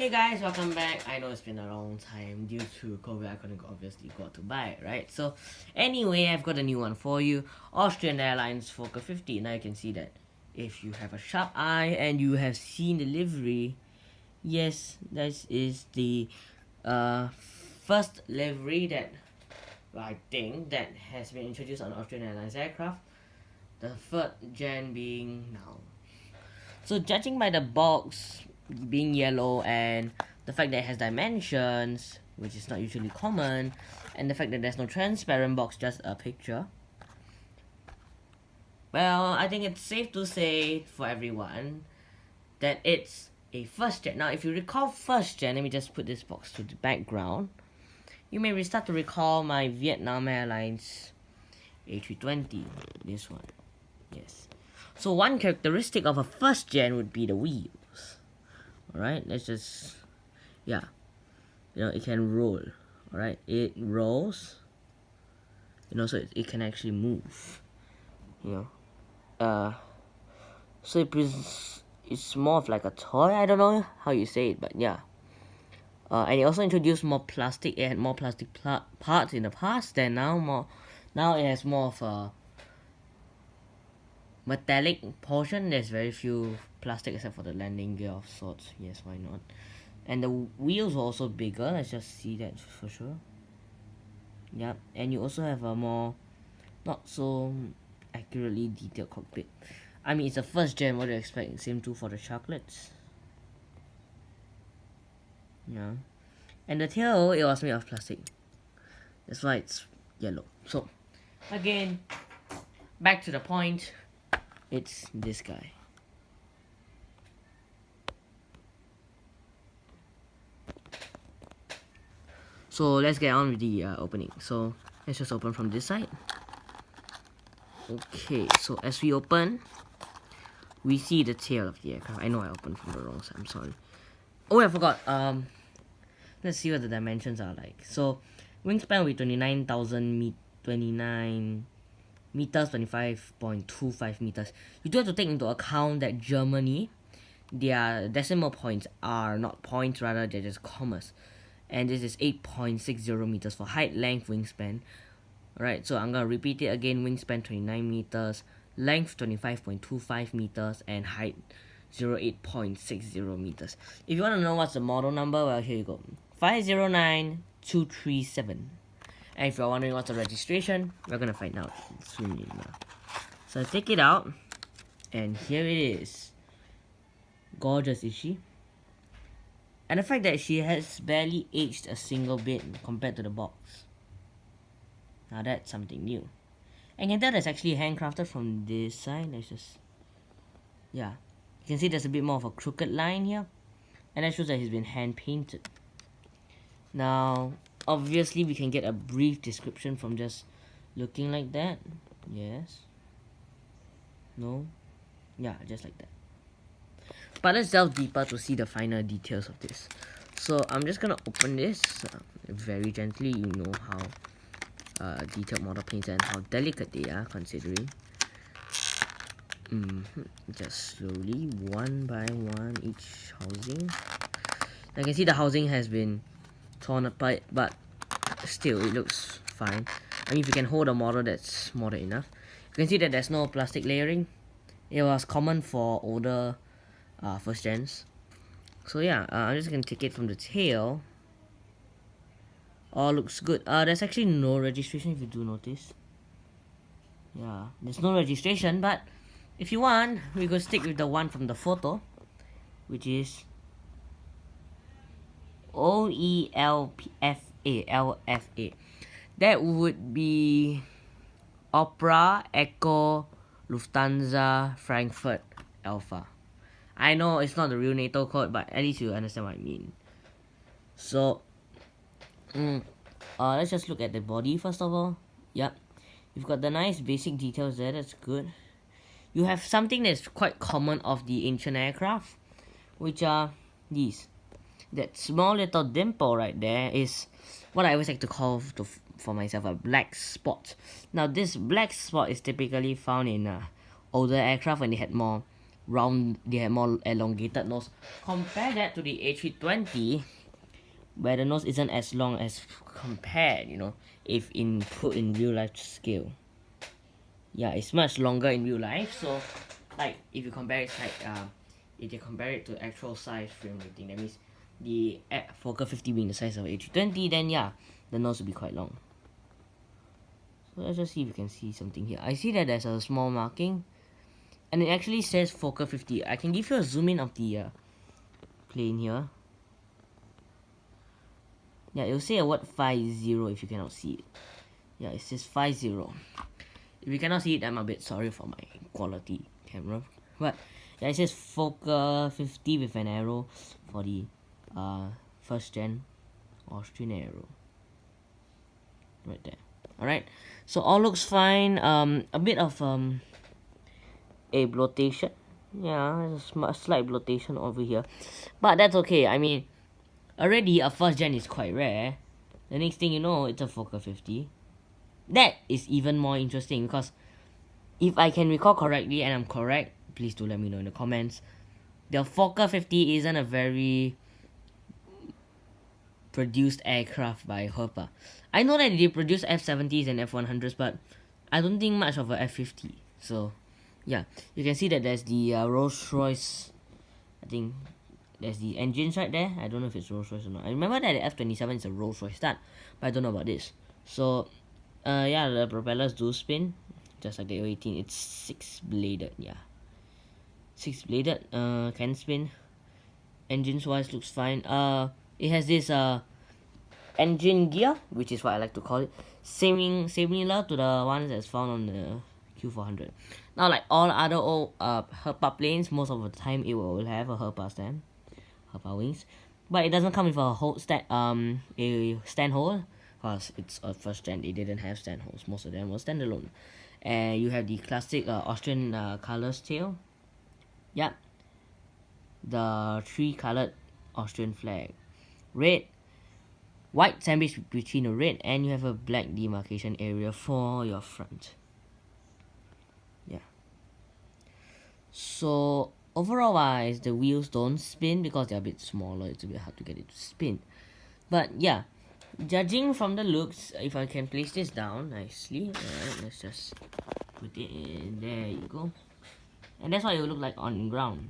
Hey guys, welcome back. I know it's been a long time due to COVID. I couldn't obviously go out to buy it, right? So, anyway, I've got a new one for you. Austrian Airlines Fokker 50. Now you can see that if you have a sharp eye and you have seen the livery, yes, this is the first livery that I think that has been introduced on Austrian Airlines aircraft. The third gen being now. So judging by the box being yellow and the fact that it has dimensions, which is not usually common, and the fact that there's no transparent box, just a picture, well, I think it's safe to say for everyone that it's a first gen. Now, if you recall first gen, let me just put this box to the background. You may start to recall my Vietnam Airlines A320, this one, yes. So one characteristic of a first gen would be the wheels. Alright, let's just, yeah, it can roll. Alright, it rolls, so it can actually move, so it's more of like a toy. I don't know how you say it, but yeah. And it also introduced more plastic. It had more plastic parts in the past than now. Now it has more of a metallic portion. There's very few plastic except for the landing gear of sorts. Yes, why not? And the wheels are also bigger. Let's just see that for sure. Yep, and you also have a more not so accurately detailed cockpit. I mean, it's a first gen. What do you expect? Same too for the chocolates. Yeah, and the tail, it was made of plastic. That's why it's yellow. So again, back to the point. It's this guy. So let's get on with the opening. So let's just open from this side. Okay, so as we open, we see the tail of the aircraft. I know I opened from the wrong side, I'm sorry. Oh, I forgot. Let's see what the dimensions are like. So wingspan will be 29 meters, 25.25 meters. You do have to take into account that Germany, their decimal points are not points, rather they're just commas. And this is 8.60 meters for height, length, wingspan. Alright, so I'm gonna repeat it again. Wingspan 29 meters, length 25.25 meters, and height 08.60 meters. If you want to know what's the model number, well, here you go. 509237. And if you're wondering what's the registration, we're gonna find out soon enough. So I take it out, and here it is. Gorgeous, is she? And the fact that she has barely aged a single bit compared to the box. Now that's something new. And you can tell that's actually handcrafted from this side. Let's just, yeah. You can see there's a bit more of a crooked line here. And that shows that he's been hand painted. Now, obviously we can get a brief description from just looking like that. Yes. No. Yeah, just like that. But let's delve deeper to see the finer details of this. So I'm just gonna open this very gently. You know how detailed model paints and how delicate they are, considering. Just slowly, one by one, each housing. I can see the housing has been torn apart, but still it looks fine. I mean, if you can hold a model, that's more than enough. You can see that there's no plastic layering. It was common for older first gens. So yeah, I'm just gonna take it from the tail. All looks good. There's actually no registration, if you do notice. Yeah, there's no registration, but if you want, we could stick with the one from the photo, which is OELFA. That would be Opera Echo Lufthansa Frankfurt Alpha. I know it's not the real NATO code, but at least you understand what I mean. So, let's just look at the body first of all. Yep, you've got the nice basic details there. That's good. You have something that's quite common of the ancient aircraft, which are these. That small little dimple right there is what I always like to call for myself a black spot. Now this black spot is typically found in older aircraft when they had more round, they have more elongated nose. Compare that to the A320, where the nose isn't as long as compared, you know, if put in real life scale. Yeah, it's much longer in real life. So, like if you compare it, if you compare it to actual size frame rating, that means the Fokker 50 being the size of A320, then yeah, the nose will be quite long. So let's just see if you can see something here. I see that there's a small marking, and it actually says Fokker 50. I can give you a zoom in of the plane here. Yeah, it will say a word 50 if you cannot see it. Yeah, it says 50. If you cannot see it, I'm a bit sorry for my quality camera. But yeah, it says Fokker 50 with an arrow for the first gen Austrian arrow. Right there. Alright. So all looks fine. A bit of a bloatation. Yeah, there's a slight bloatation over here. But that's okay. I mean, already a first gen is quite rare. The next thing you know, it's a Fokker 50. That is even more interesting because if I can recall correctly, and I'm correct, please do let me know in the comments. The Fokker 50 isn't a very produced aircraft by Herpa. I know that they produce F-70s and F-100s, but I don't think much of a F-50. So, yeah, you can see that there's the Rolls-Royce. I think there's the engines right there. I don't know if it's Rolls-Royce or not. I remember that the F-27 is a Rolls-Royce start, but I don't know about this. So, yeah, the propellers do spin, just like the A18. It's 6-bladed, yeah. 6-bladed, can spin. Engines wise looks fine. It has this engine gear, which is what I like to call it, similar to the ones that's found on the Q400. Now, like all other old Herpa planes, most of the time it will have a Herpa stand, Herpa wings, but it doesn't come with a a stand hole, because it's a first gen. They didn't have stand holes. Most of them were standalone. And you have the classic Austrian colors tail. Yep. The 3-colored Austrian flag. Red, white sandwich between the red, and you have a black demarcation area for your front. Yeah. So overall wise, the wheels don't spin because they're a bit smaller. It's a bit hard to get it to spin. But yeah, judging from the looks, if I can place this down nicely, alright, let's just put it in. There you go. And that's what it will look like on ground.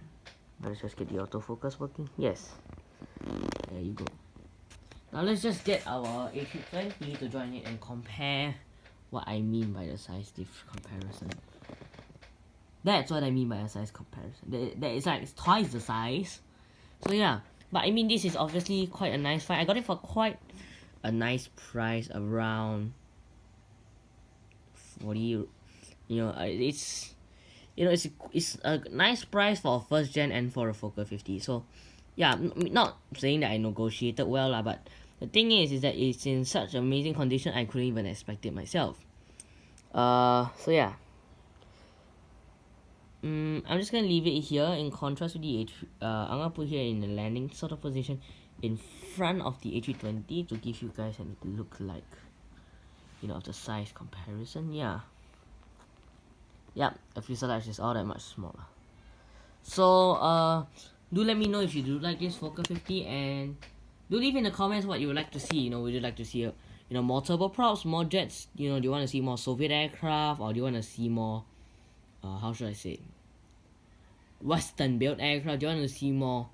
Let's just get the autofocus working. Yes. There you go. Now let's just get our A320 to join it and compare what I mean by the size diff comparison. That's what I mean by a size comparison. That is like it's twice the size. So yeah. But I mean, this is obviously quite a nice find. I got it for quite a nice price, around 40. You know, it's a nice price for a first gen and for a Fokker 50. So yeah, not saying that I negotiated well lah, but the thing is that it's in such amazing condition I couldn't even expect it myself. So yeah. I'm just gonna leave it here in contrast with the I'm gonna put here in the landing sort of position in front of the A320 to give you guys a look like, you know, of the size comparison. Yeah. Yep, the fuselage is all that much smaller. So, do let me know if you do like this Fokker 50, and do leave in the comments what you would like to see. You know, would you like to see more turboprops, more jets? You know, do you want to see more Soviet aircraft, or do you want to see more, how should I say, Western-built aircraft? Do you want to see more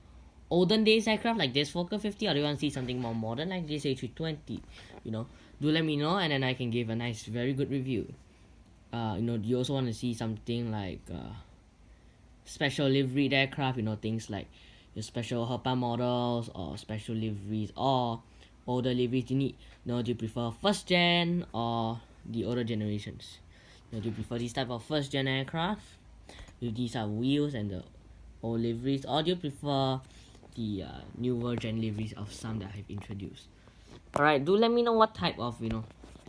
olden days aircraft like this Fokker 50, or do you want to see something more modern like this A320? You know, do let me know, and then I can give a nice, very good review. You know, do you also want to see something like special liveried aircraft? You know, things like your special Herpa models or special liveries or older liveries. You need, you know, do you prefer first gen or the older generations? You know, do you prefer this type of first gen aircraft with these wheels and the old liveries, or do you prefer the newer gen liveries of some that I've introduced? Alright, do let me know what type of, you know,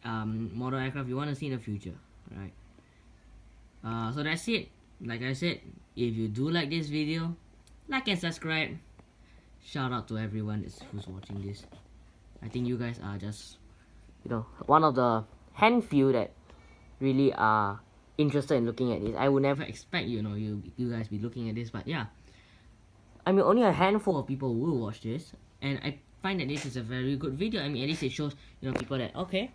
model aircraft you want to see in the future. Right. So that's it. Like I said, if you do like this video, like and subscribe. Shout out to everyone who's watching this. I think you guys are just, you know, one of the handful that really are interested in looking at this. I would never expect, you know, you guys be looking at this, but yeah. I mean, only a handful of people will watch this, and I find that this is a very good video. I mean, at least it shows, you know, people that, okay,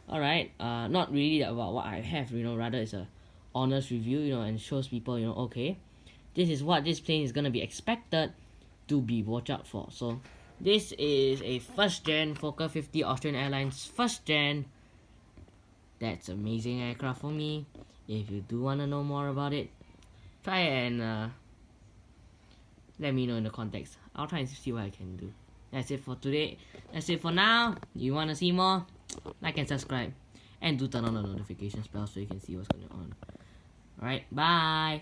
alright, not really about what I have, you know, rather it's a honest review, you know, and shows people, you know, okay, this is what this plane is gonna be expected to be watched out for. So, this is a first gen Fokker 50 Austrian Airlines first gen. That's amazing aircraft for me. If you do wanna know more about it, try and let me know in the context. I'll try and see what I can do. That's it for today. That's it for now. You wanna see more? Like and subscribe. And do turn on the notifications bell so you can see what's going on. Alright, bye!